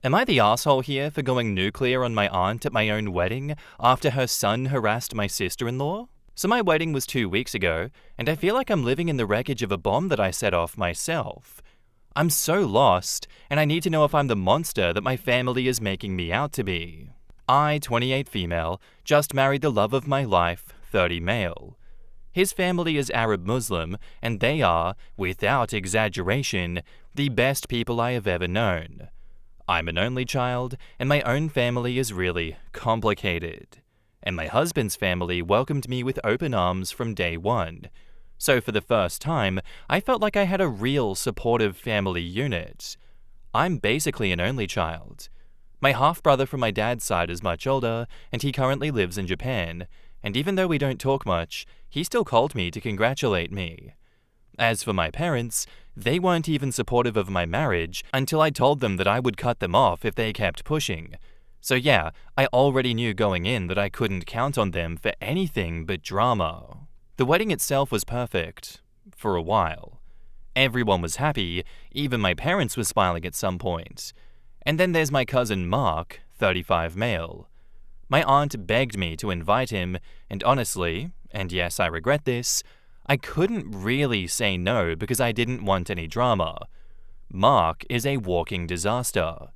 Am I the asshole here for going nuclear on my aunt at my own wedding after her son harassed my sister-in-law? So my wedding was 2 weeks ago, and I feel like I'm living in the wreckage of a bomb that I set off myself. I'm so lost, and I need to know if I'm the monster that my family is making me out to be. I, 28 female, just married the love of my life, 30 male. His family is Arab Muslim, and they are, without exaggeration, the best people I have ever known. I'm an only child, and my own family is really complicated. And my husband's family welcomed me with open arms from day one. So for the first time, I felt like I had a real supportive family unit. I'm basically an only child. My half-brother from my dad's side is much older, and he currently lives in Japan. And even though we don't talk much, he still called me to congratulate me. As for my parents, they weren't even supportive of my marriage until I told them that I would cut them off if they kept pushing. So yeah, I already knew going in that I couldn't count on them for anything but drama. The wedding itself was perfect. For a while. Everyone was happy, even my parents were smiling at some point. And then there's my cousin Mark, 35 male. My aunt begged me to invite him, and honestly, and yes I regret this, I couldn't really say no because I didn't want any drama. Mark is a walking disaster.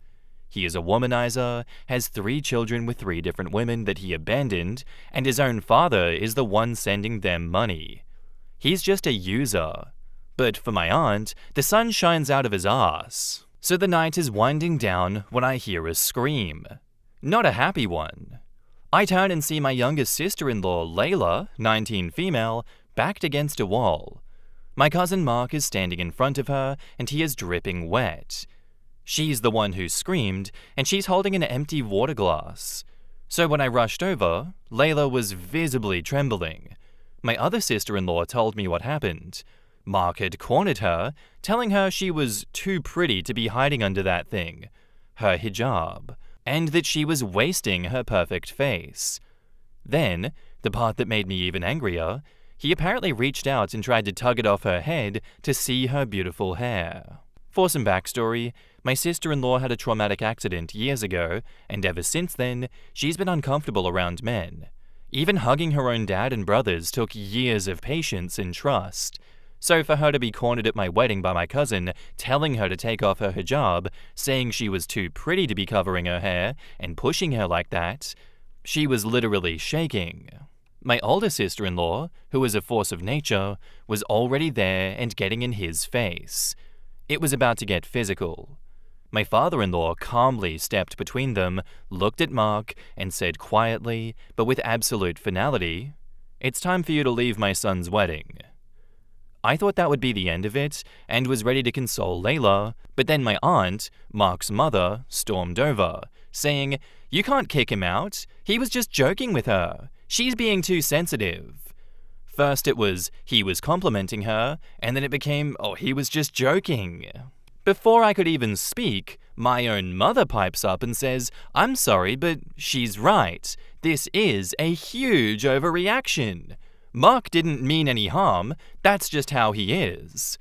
He is a womanizer, has 3 children with 3 different women that he abandoned, and his own father is the one sending them money. He's just a user. But for my aunt, the sun shines out of his ass. So the night is winding down when I hear a scream. Not a happy one. I turn and see my youngest sister-in-law, Layla, 19 female, backed against a wall. My cousin Mark is standing in front of her, and he is dripping wet. She's the one who screamed, and she's holding an empty water glass. So when I rushed over, Layla was visibly trembling. My other sister-in-law told me what happened. Mark had cornered her, telling her she was too pretty to be hiding under that thing, her hijab, and that she was wasting her perfect face. Then, the part that made me even angrier, he apparently reached out and tried to tug it off her head to see her beautiful hair. For some backstory, my sister-in-law had a traumatic accident years ago, and ever since then, she's been uncomfortable around men. Even hugging her own dad and brothers took years of patience and trust. So for her to be cornered at my wedding by my cousin, telling her to take off her hijab, saying she was too pretty to be covering her hair, and pushing her like that, she was literally shaking. My older sister-in-law, who was a force of nature, was already there and getting in his face. It was about to get physical. My father-in-law calmly stepped between them, looked at Mark, and said quietly, but with absolute finality, "It's time for you to leave my son's wedding." I thought that would be the end of it, and was ready to console Layla, but then my aunt, Mark's mother, stormed over, saying, "You can't kick him out. He was just joking with her. She's being too sensitive." First it was, he was complimenting her, and then it became, oh, he was just joking. Before I could even speak, my own mother pipes up and says, "I'm sorry, but she's right. This is a huge overreaction. Mark didn't mean any harm, that's just how he is."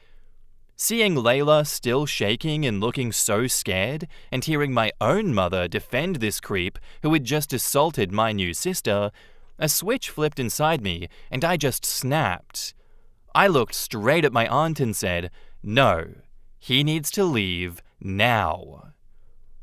Seeing Layla still shaking and looking so scared, and hearing my own mother defend this creep who had just assaulted my new sister, a switch flipped inside me, and I just snapped. I looked straight at my aunt and said, "No, he needs to leave now."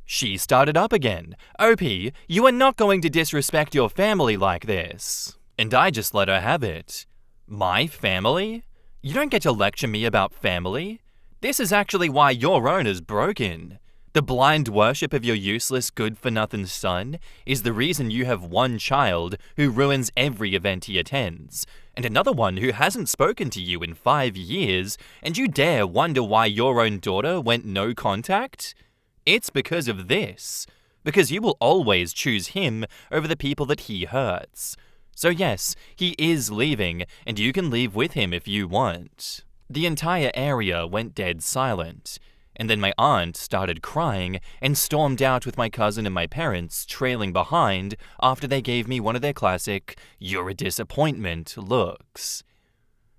She started up again. "OP, you are not going to disrespect your family like this." And I just let her have it. My family? You don't get to lecture me about family. This is actually why your own is broken. The blind worship of your useless good-for-nothing son is the reason you have one child who ruins every event he attends, and another one who hasn't spoken to you in 5 years, and you dare wonder why your own daughter went no contact? It's because of this. Because you will always choose him over the people that he hurts. So yes, he is leaving, and you can leave with him if you want. The entire area went dead silent. And then my aunt started crying and stormed out with my cousin and my parents trailing behind after they gave me one of their classic, "You're a disappointment" looks.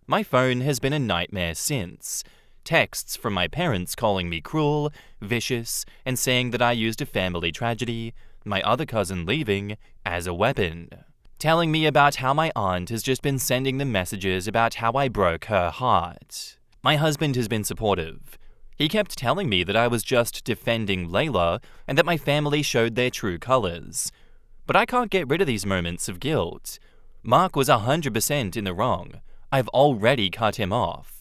My phone has been a nightmare since. texts from my parents calling me cruel, vicious, and saying that I used a family tragedy, my other cousin leaving, as a weapon. Telling me about how my aunt has just been sending them messages about how I broke her heart. My husband has been supportive. He kept telling me that I was just defending Layla and that my family showed their true colors. But I can't get rid of these moments of guilt. Mark was 100% in the wrong. I've already cut him off.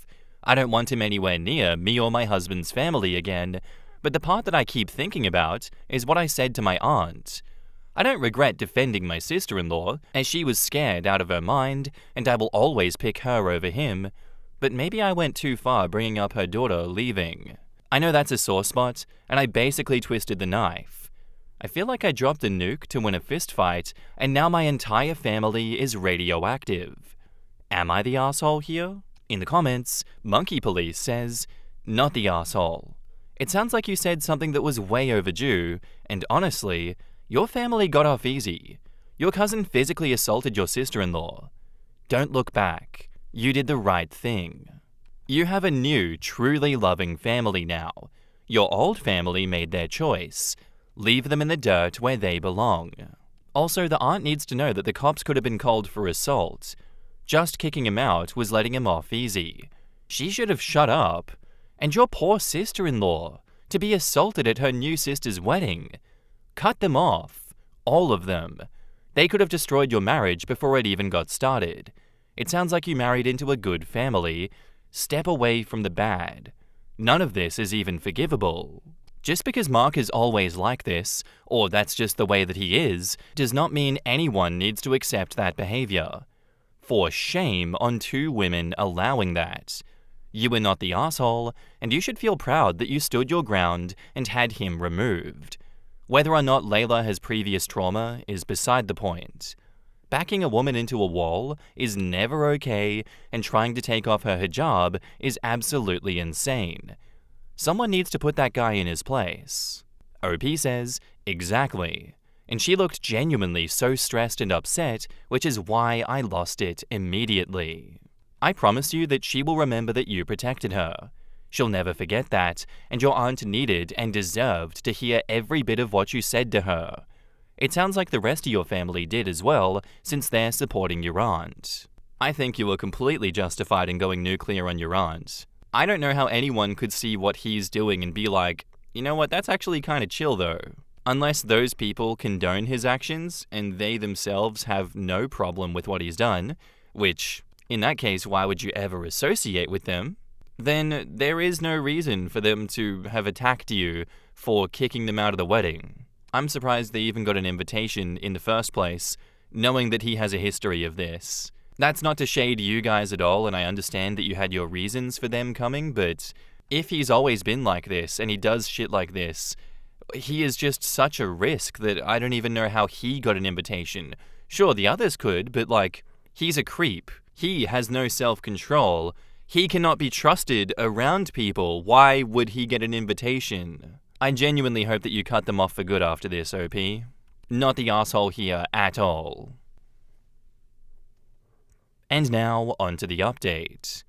I don't want him anywhere near me or my husband's family again, but the part that I keep thinking about is what I said to my aunt. I don't regret defending my sister-in-law, as she was scared out of her mind, and I will always pick her over him, but maybe I went too far bringing up her daughter leaving. I know that's a sore spot, and I basically twisted the knife. I feel like I dropped a nuke to win a fistfight, and now my entire family is radioactive. Am I the asshole here? In the comments, Monkey Police says, "Not the asshole. It sounds like you said something that was way overdue, and honestly, your family got off easy. Your cousin physically assaulted your sister-in-law. Don't look back. You did the right thing. You have a new, truly loving family now. Your old family made their choice. Leave them in the dirt where they belong." Also, the aunt needs to know that the cops could have been called for assault. Just kicking him out was letting him off easy. She should have shut up. And your poor sister-in-law, to be assaulted at her new sister's wedding. Cut them off. All of them. They could have destroyed your marriage before it even got started. It sounds like you married into a good family. Step away from the bad. None of this is even forgivable. Just because Mark is always like this, or that's just the way that he is, does not mean anyone needs to accept that behavior. For shame on two women allowing that. You were not the asshole, and you should feel proud that you stood your ground and had him removed. Whether or not Layla has previous trauma is beside the point. Backing a woman into a wall is never okay, and trying to take off her hijab is absolutely insane. Someone needs to put that guy in his place. OP says, "Exactly." And she looked genuinely so stressed and upset, which is why I lost it immediately. I promise you that she will remember that you protected her. She'll never forget that, and your aunt needed and deserved to hear every bit of what you said to her. It sounds like the rest of your family did as well, since they're supporting your aunt. I think you were completely justified in going nuclear on your aunt. I don't know how anyone could see what he's doing and be like, you know what, that's actually kind of chill though. Unless those people condone his actions and they themselves have no problem with what he's done, which, in that case, why would you ever associate with them? Then there is no reason for them to have attacked you for kicking them out of the wedding. I'm surprised they even got an invitation in the first place, knowing that he has a history of this. That's not to shade you guys at all, and I understand that you had your reasons for them coming, but if he's always been like this and he does shit like this, he is just such a risk that I don't even know how he got an invitation. Sure, the others could, but he's a creep. He has no self-control. He cannot be trusted around people. Why would he get an invitation? I genuinely hope that you cut them off for good after this, OP. Not the asshole here at all. And now, on to the update.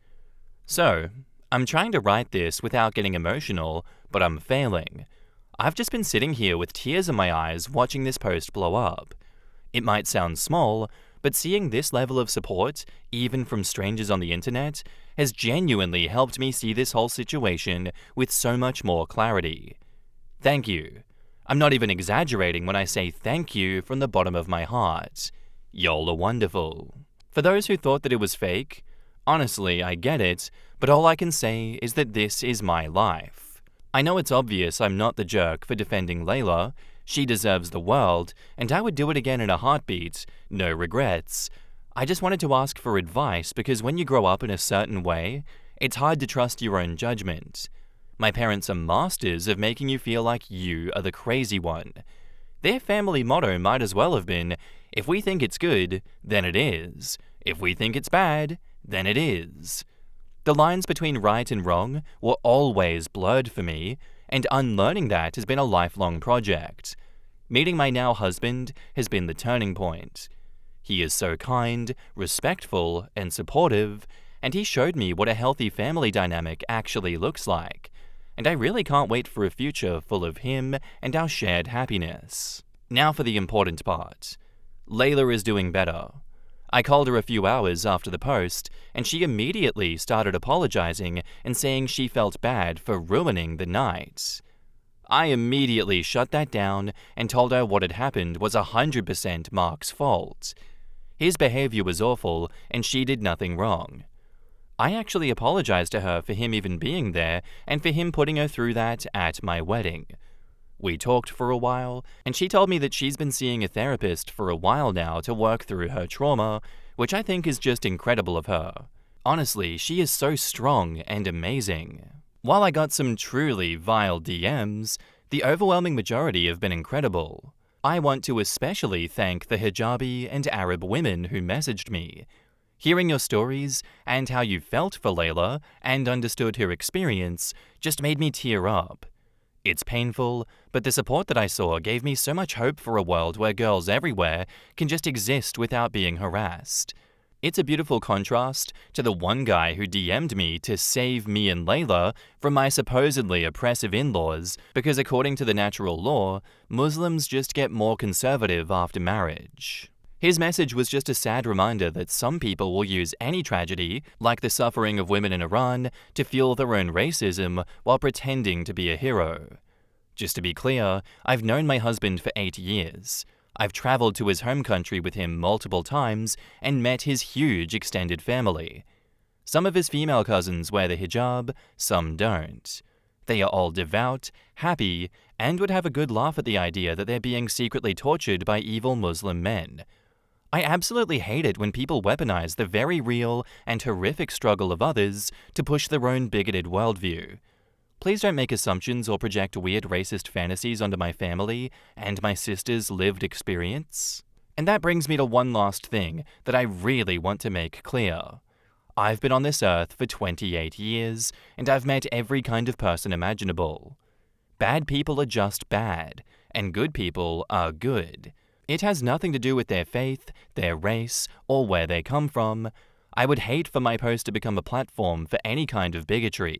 So, I'm trying to write this without getting emotional, but I'm failing. I've just been sitting here with tears in my eyes watching this post blow up. It might sound small, but seeing this level of support, even from strangers on the internet, has genuinely helped me see this whole situation with so much more clarity. Thank you. I'm not even exaggerating when I say thank you from the bottom of my heart. Y'all are wonderful. For those who thought that it was fake, honestly, I get it, but all I can say is that this is my life. I know it's obvious I'm not the jerk for defending Layla. She deserves the world, and I would do it again in a heartbeat, no regrets. I just wanted to ask for advice because when you grow up in a certain way, it's hard to trust your own judgment. My parents are masters of making you feel like you are the crazy one. Their family motto might as well have been, if we think it's good, then it is. If we think it's bad, then it is. The lines between right and wrong were always blurred for me, and unlearning that has been a lifelong project. Meeting my now husband has been the turning point. He is so kind, respectful, and supportive, and he showed me what a healthy family dynamic actually looks like. And I really can't wait for a future full of him and our shared happiness. Now for the important part. Layla is doing better. I called her a few hours after the post, and she immediately started apologizing and saying she felt bad for ruining the night. I immediately shut that down and told her what had happened was 100% Mark's fault. His behavior was awful, and she did nothing wrong. I actually apologized to her for him even being there and for him putting her through that at my wedding. We talked for a while, and she told me that she's been seeing a therapist for a while now to work through her trauma, which I think is just incredible of her. Honestly, she is so strong and amazing. While I got some truly vile DMs, the overwhelming majority have been incredible. I want to especially thank the hijabi and Arab women who messaged me. Hearing your stories and how you felt for Layla and understood her experience just made me tear up. It's painful, but the support that I saw gave me so much hope for a world where girls everywhere can just exist without being harassed. It's a beautiful contrast to the one guy who DM'd me to save me and Layla from my supposedly oppressive in-laws because according to the natural law, Muslims just get more conservative after marriage. His message was just a sad reminder that some people will use any tragedy, like the suffering of women in Iran, to fuel their own racism while pretending to be a hero. Just to be clear, I've known my husband for 8 years. I've traveled to his home country with him multiple times and met his huge extended family. Some of his female cousins wear the hijab, some don't. They are all devout, happy, and would have a good laugh at the idea that they're being secretly tortured by evil Muslim men. I absolutely hate it when people weaponize the very real and horrific struggle of others to push their own bigoted worldview. Please don't make assumptions or project weird racist fantasies onto my family and my sister's lived experience. And that brings me to one last thing that I really want to make clear. I've been on this earth for 28 years, and I've met every kind of person imaginable. Bad people are just bad, and good people are good. It has nothing to do with their faith, their race, or where they come from. I would hate for my post to become a platform for any kind of bigotry.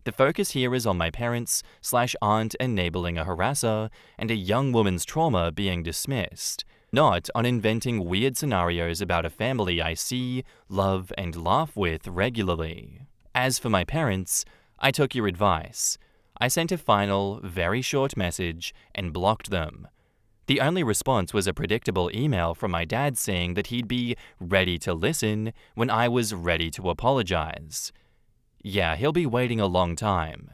The focus here is on my parents/aunt enabling a harasser and a young woman's trauma being dismissed, not on inventing weird scenarios about a family I see, love, and laugh with regularly. As for my parents, I took your advice. I sent a final, very short message and blocked them. The only response was a predictable email from my dad saying that he'd be ready to listen when I was ready to apologize. Yeah, he'll be waiting a long time.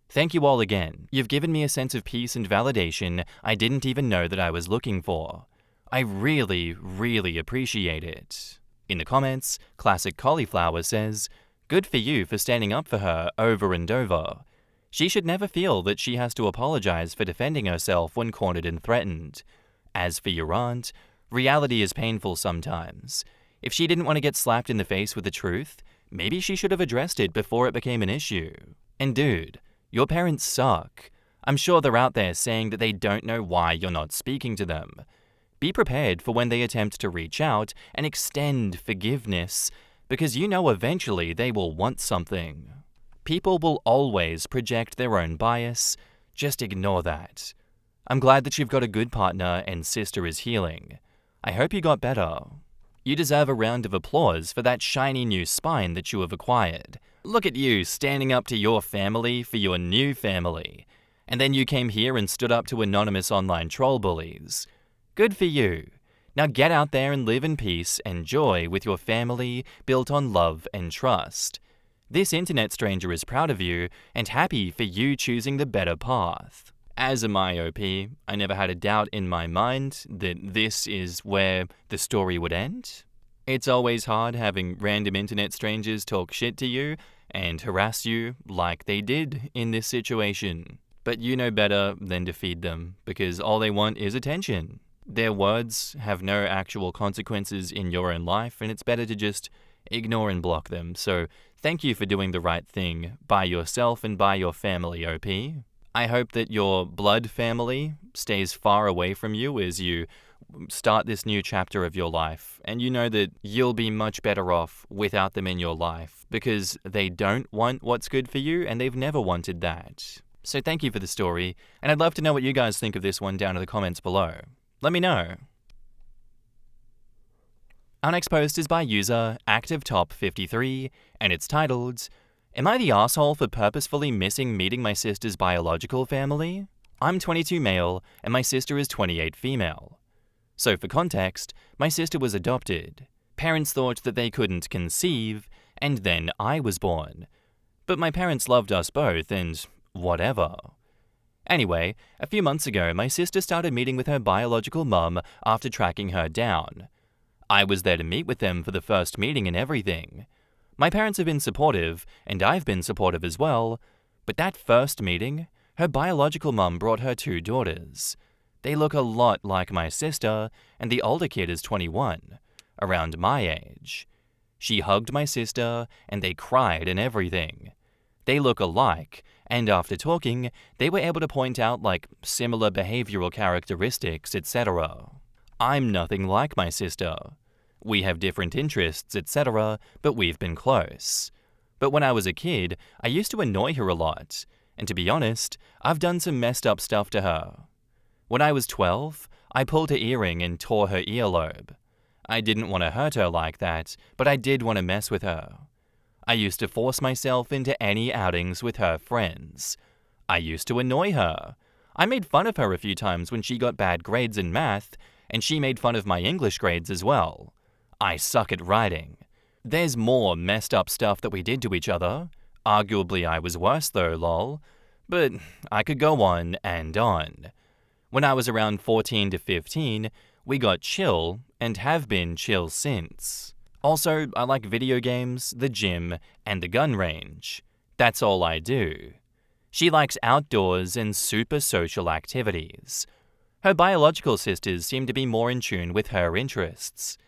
Thank you all again. You've given me a sense of peace and validation I didn't even know that I was looking for. I really, really appreciate it. In the comments, Classic Cauliflower says, "Good for you for standing up for her over and over. She should never feel that she has to apologize for defending herself when cornered and threatened. As for your aunt, reality is painful sometimes. If she didn't want to get slapped in the face with the truth, maybe she should have addressed it before it became an issue. And dude, your parents suck. I'm sure they're out there saying that they don't know why you're not speaking to them. Be prepared for when they attempt to reach out and extend forgiveness, because you know eventually they will want something. People will always project their own bias. Just ignore that. I'm glad that you've got a good partner and sister is healing. I hope you got better. You deserve a round of applause for that shiny new spine that you have acquired. Look at you standing up to your family for your new family. And then you came here and stood up to anonymous online troll bullies. Good for you. Now get out there and live in peace and joy with your family built on love and trust. This internet stranger is proud of you and happy for you choosing the better path. As a myop, I never had a doubt in my mind that this is where the story would end. It's always hard having random internet strangers talk shit to you and harass you like they did in this situation. But you know better than to feed them, because all they want is attention. Their words have no actual consequences in your own life, and it's better to just ignore and block them. So thank you for doing the right thing by yourself and by your family, OP. I hope that your blood family stays far away from you as you start this new chapter of your life, and you know that you'll be much better off without them in your life because they don't want what's good for you and they've never wanted that. So thank you for the story, and I'd love to know what you guys think of this one down in the comments below. Let me know. Our next post is by user ActiveTop53, and it's titled, "Am I the asshole for purposefully missing meeting my sister's biological family? I'm 22 male, and my sister is 28 female. So for context, my sister was adopted. Parents thought that they couldn't conceive, and then I was born. But my parents loved us both, and whatever. Anyway, a few months ago, my sister started meeting with her biological mum after tracking her down. I was there to meet with them for the first meeting and everything. My parents have been supportive, and I've been supportive as well, but that first meeting, her biological mum brought her 2 daughters. They look a lot like my sister, and the older kid is 21, around my age. She hugged my sister, and they cried and everything. They look alike, and after talking, they were able to point out similar behavioral characteristics, etc. I'm nothing like my sister. We have different interests, etc., but we've been close. But when I was a kid, I used to annoy her a lot, and to be honest, I've done some messed up stuff to her. When I was 12, I pulled her earring and tore her earlobe. I didn't want to hurt her like that, but I did want to mess with her. I used to force myself into any outings with her friends. I used to annoy her. I made fun of her a few times when she got bad grades in math, and she made fun of my English grades as well. I suck at writing. There's more messed up stuff that we did to each other. Arguably I was worse though, lol. But I could go on and on. When I was around 14 to 15, we got chill and have been chill since. Also, I like video games, the gym, and the gun range. That's all I do. She likes outdoors and super social activities. Her biological sisters seem to be more in tune with her interests.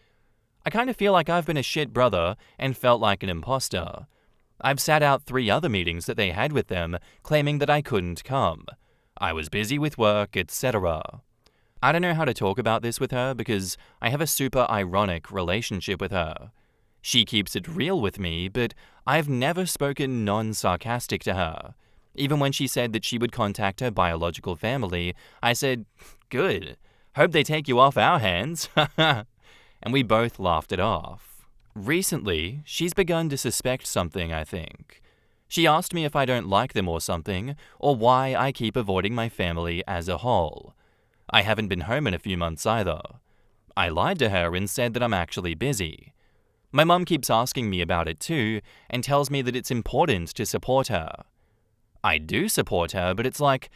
I kind of feel like I've been a shit brother and felt like an imposter. I've sat out 3 other meetings that they had with them, claiming that I couldn't come. I was busy with work, etc. I don't know how to talk about this with her because I have a super ironic relationship with her. She keeps it real with me, but I've never spoken non-sarcastic to her. Even when she said that she would contact her biological family, I said, "Good. Hope they take you off our hands." And we both laughed it off. Recently, she's begun to suspect something, I think. She asked me if I don't like them or something, or why I keep avoiding my family as a whole. I haven't been home in a few months either. I lied to her and said that I'm actually busy. My mum keeps asking me about it too, and tells me that it's important to support her. I do support her, but it's like,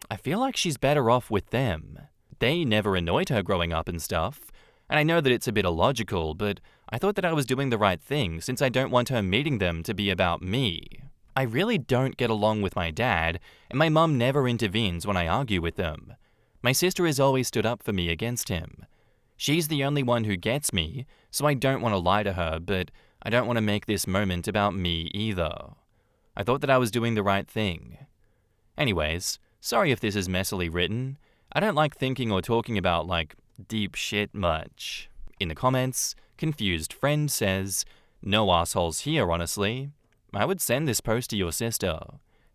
I feel like she's better off with them. They never annoyed her growing up and stuff, and I know that it's a bit illogical, but I thought that I was doing the right thing since I don't want her meeting them to be about me. I really don't get along with my dad, and my mum never intervenes when I argue with them. My sister has always stood up for me against him. She's the only one who gets me, so I don't want to lie to her, but I don't want to make this moment about me either. I thought that I was doing the right thing. Anyways, sorry if this is messily written. I don't like thinking or talking about, deep shit much. In the comments, Confused Friend says, "No assholes here, honestly. I would send this post to your sister.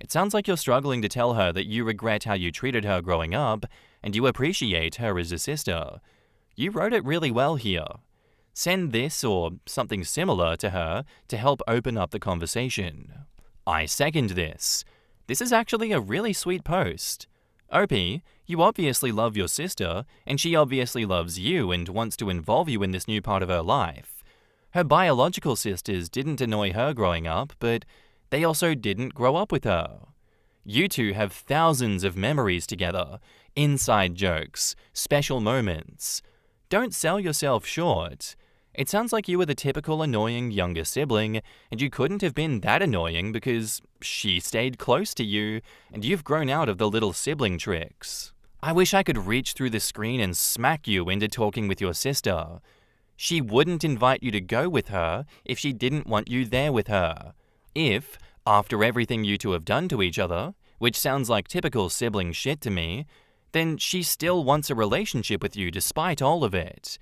It sounds like you're struggling to tell her that you regret how you treated her growing up, and you appreciate her as a sister. You wrote it really well here. Send this or something similar to her to help open up the conversation." I second this. This is actually a really sweet post. OP, you obviously love your sister, and she obviously loves you and wants to involve you in this new part of her life. Her biological sisters didn't annoy her growing up, but they also didn't grow up with her. You two have thousands of memories together, inside jokes, special moments. Don't sell yourself short. It sounds like you were the typical annoying younger sibling, and you couldn't have been that annoying because she stayed close to you, and you've grown out of the little sibling tricks. I wish I could reach through the screen and smack you into talking with your sister. She wouldn't invite you to go with her if she didn't want you there with her. If, after everything you two have done to each other, which sounds like typical sibling shit to me, then she still wants a relationship with you despite all of it.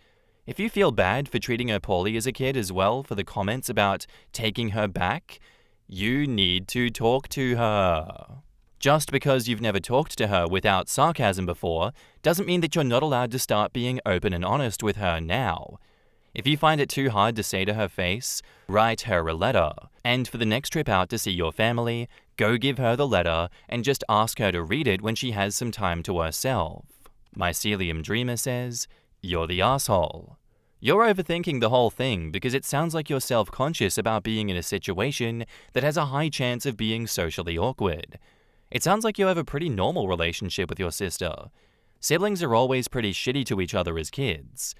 If you feel bad for treating her poorly as a kid as well for the comments about taking her back, you need to talk to her. Just because you've never talked to her without sarcasm before doesn't mean that you're not allowed to start being open and honest with her now. If you find it too hard to say to her face, write her a letter. And for the next trip out to see your family, go give her the letter and just ask her to read it when she has some time to herself. Mycelium Dreamer says, "You're the asshole. You're overthinking the whole thing because it sounds like you're self-conscious about being in a situation that has a high chance of being socially awkward. It sounds like you have a pretty normal relationship with your sister. Siblings are always pretty shitty to each other as kids.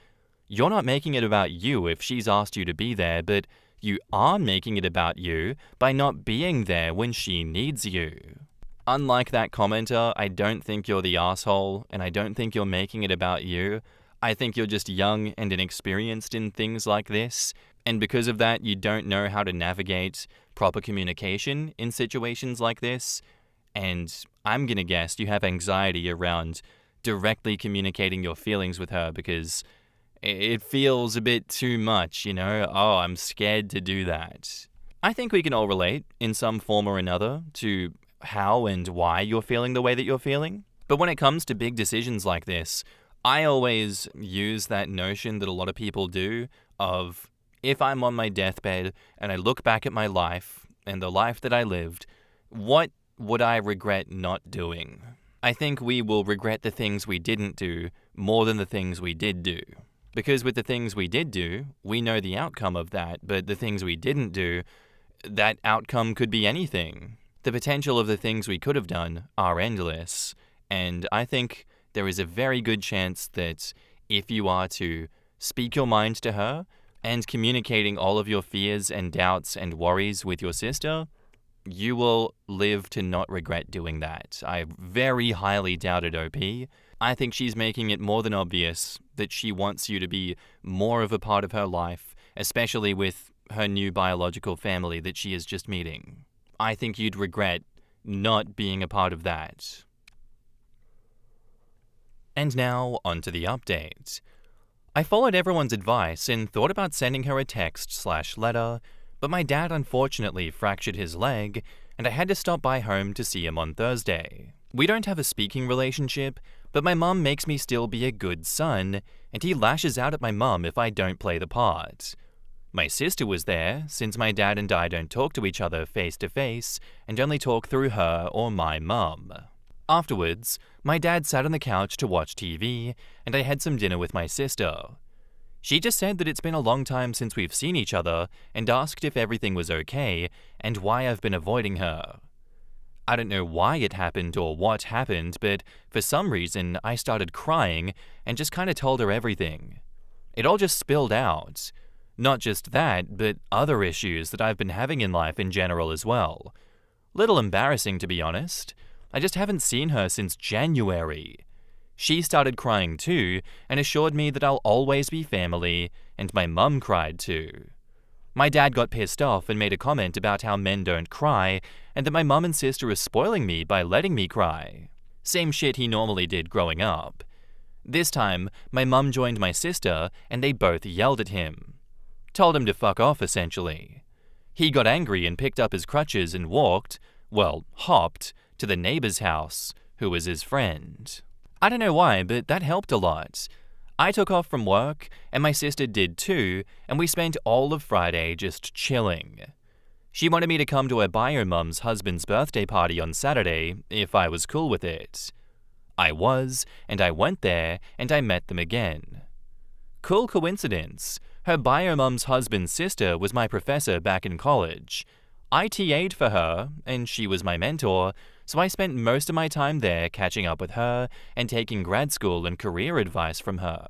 You're not making it about you if she's asked you to be there, but you are making it about you by not being there when she needs you." Unlike that commenter, I don't think you're the asshole, and I don't think you're making it about you. I think you're just young and inexperienced in things like this, and because of that, you don't know how to navigate proper communication in situations like this. And I'm gonna guess you have anxiety around directly communicating your feelings with her because it feels a bit too much, Oh, I'm scared to do that. I think we can all relate in some form or another to how and why you're feeling the way that you're feeling. But when it comes to big decisions like this, I always use that notion that a lot of people do of, if I'm on my deathbed and I look back at my life and the life that I lived, what would I regret not doing? I think we will regret the things we didn't do more than the things we did do. Because with the things we did do, we know the outcome of that, but the things we didn't do, that outcome could be anything. The potential of the things we could have done are endless, and I think there is a very good chance that if you are to speak your mind to her and communicating all of your fears and doubts and worries with your sister, you will live to not regret doing that. I very highly doubt it, OP. I think she's making it more than obvious that she wants you to be more of a part of her life, especially with her new biological family that she is just meeting. I think you'd regret not being a part of that. And now, onto the update. I followed everyone's advice and thought about sending her a text/letter, but my dad unfortunately fractured his leg, and I had to stop by home to see him on Thursday. We don't have a speaking relationship, but my mum makes me still be a good son, and he lashes out at my mum if I don't play the part. My sister was there, since my dad and I don't talk to each other face to face, and only talk through her or my mum. Afterwards, my dad sat on the couch to watch TV, and I had some dinner with my sister. She just said that it's been a long time since we've seen each other and asked if everything was okay and why I've been avoiding her. I don't know why it happened or what happened, but for some reason I started crying and just kind of told her everything. It all just spilled out. Not just that, but other issues that I've been having in life in general as well. Little embarrassing, to be honest. I just haven't seen her since January. She started crying too and assured me that I'll always be family, and my mum cried too. My dad got pissed off and made a comment about how men don't cry and that my mum and sister are spoiling me by letting me cry. Same shit he normally did growing up. This time, my mum joined my sister and they both yelled at him. Told him to fuck off, essentially. He got angry and picked up his crutches and hopped, to the neighbor's house, who was his friend. I don't know why, but that helped a lot. I took off from work, and my sister did too, and we spent all of Friday just chilling. She wanted me to come to her bio mum's husband's birthday party on Saturday, if I was cool with it. I was, and I went there, and I met them again. Cool coincidence. Her bio mum's husband's sister was my professor back in college. I TA'd for her, and she was my mentor, so I spent most of my time there catching up with her and taking grad school and career advice from her.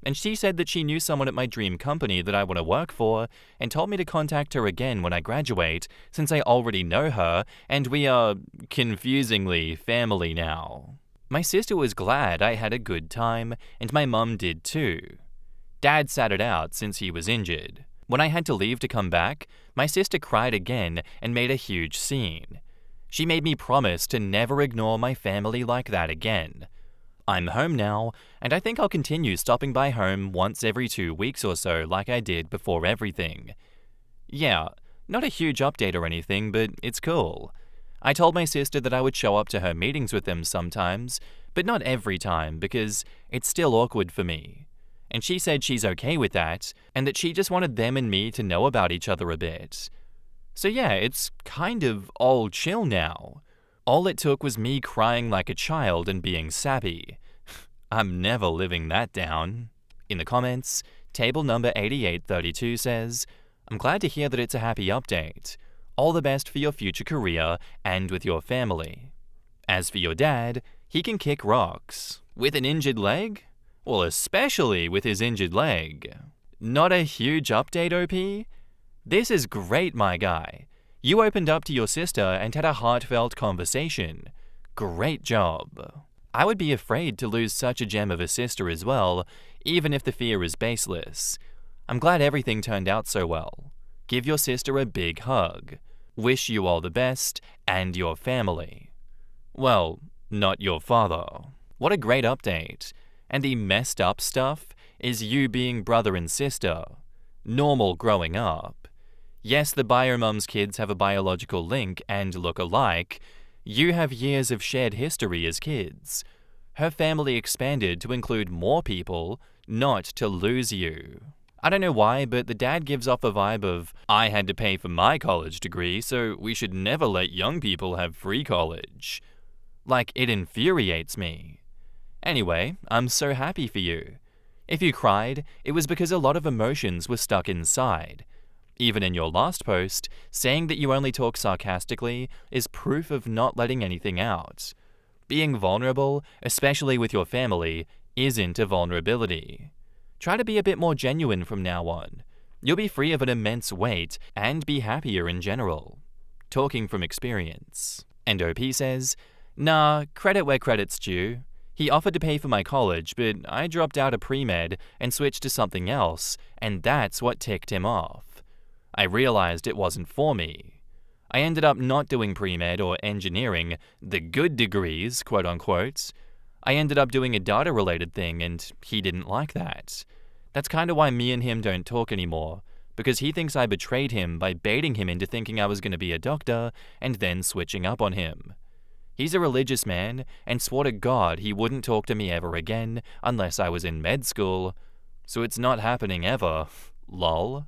And she said that she knew someone at my dream company that I want to work for and told me to contact her again when I graduate, since I already know her and we are, confusingly, family now. My sister was glad I had a good time, and my mum did too. Dad sat it out since he was injured. When I had to leave to come back, my sister cried again and made a huge scene. She made me promise to never ignore my family like that again. I'm home now, and I think I'll continue stopping by home once every 2 weeks or so like I did before everything. Yeah, not a huge update or anything, but it's cool. I told my sister that I would show up to her meetings with them sometimes, but not every time because it's still awkward for me. And she said she's okay with that, and that she just wanted them and me to know about each other a bit. So yeah, it's kind of all chill now. All it took was me crying like a child and being sappy. I'm never living that down. In the comments, table number 8832 says, "I'm glad to hear that it's a happy update. All the best for your future career and with your family. As for your dad, he can kick rocks. With an injured leg? Well, especially with his injured leg. Not a huge update, OP? This is great, my guy. You opened up to your sister and had a heartfelt conversation. Great job. I would be afraid to lose such a gem of a sister as well, even if the fear is baseless. I'm glad everything turned out so well. Give your sister a big hug. Wish you all the best and your family." Well, not your father. What a great update. And the messed up stuff is you being brother and sister. Normal growing up. Yes, the bio-mum's kids have a biological link and look alike. You have years of shared history as kids. Her family expanded to include more people, not to lose you. I don't know why, but the dad gives off a vibe of, I had to pay for my college degree, so we should never let young people have free college. Like, it infuriates me. Anyway, I'm so happy for you. If you cried, it was because a lot of emotions were stuck inside. Even in your last post, saying that you only talk sarcastically is proof of not letting anything out. Being vulnerable, especially with your family, isn't a vulnerability. Try to be a bit more genuine from now on. You'll be free of an immense weight and be happier in general. Talking from experience. And OP says, "Nah, credit where credit's due. He offered to pay for my college, but I dropped out of pre-med and switched to something else, and that's what ticked him off. I realized it wasn't for me. I ended up not doing pre-med or engineering, the good degrees, quote unquote. I ended up doing a data-related thing, and he didn't like that. That's kind of why me and him don't talk anymore, because he thinks I betrayed him by baiting him into thinking I was going to be a doctor and then switching up on him. He's a religious man and swore to God he wouldn't talk to me ever again unless I was in med school, so it's not happening ever. Lol."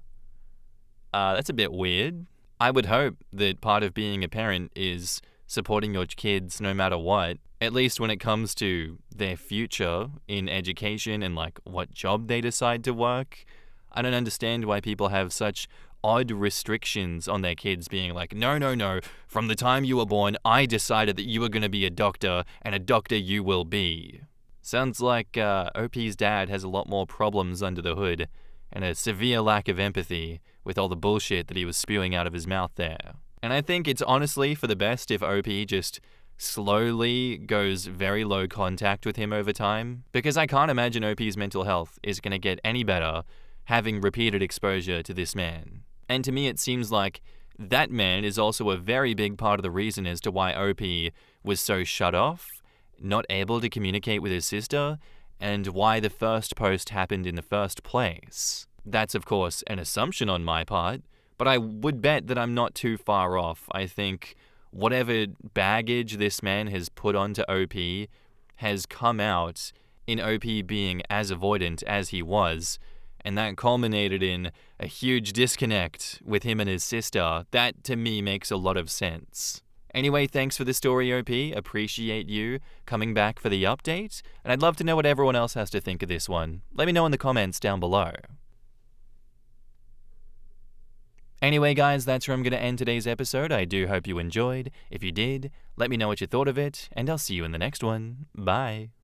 That's a bit weird. I would hope that part of being a parent is supporting your kids no matter what, at least when it comes to their future in education and like what job they decide to work. I don't understand why people have such odd restrictions on their kids being like, no, from the time you were born, I decided that you were going to be a doctor and a doctor you will be. Sounds like OP's dad has a lot more problems under the hood and a severe lack of empathy with all the bullshit that he was spewing out of his mouth there. And I think it's honestly for the best if OP just slowly goes very low contact with him over time, because I can't imagine OP's mental health is going to get any better having repeated exposure to this man. And to me it seems like that man is also a very big part of the reason as to why OP was so shut off, not able to communicate with his sister, and why the first post happened in the first place. That's of course an assumption on my part, but I would bet that I'm not too far off. I think whatever baggage this man has put onto OP has come out in OP being as avoidant as he was, and that culminated in a huge disconnect with him and his sister. That to me makes a lot of sense. Anyway, thanks for the story, OP. Appreciate you coming back for the update, and I'd love to know what everyone else has to think of this one. Let me know in the comments down below. Anyway, guys, that's where I'm going to end today's episode. I do hope you enjoyed. If you did, let me know what you thought of it, and I'll see you in the next one. Bye.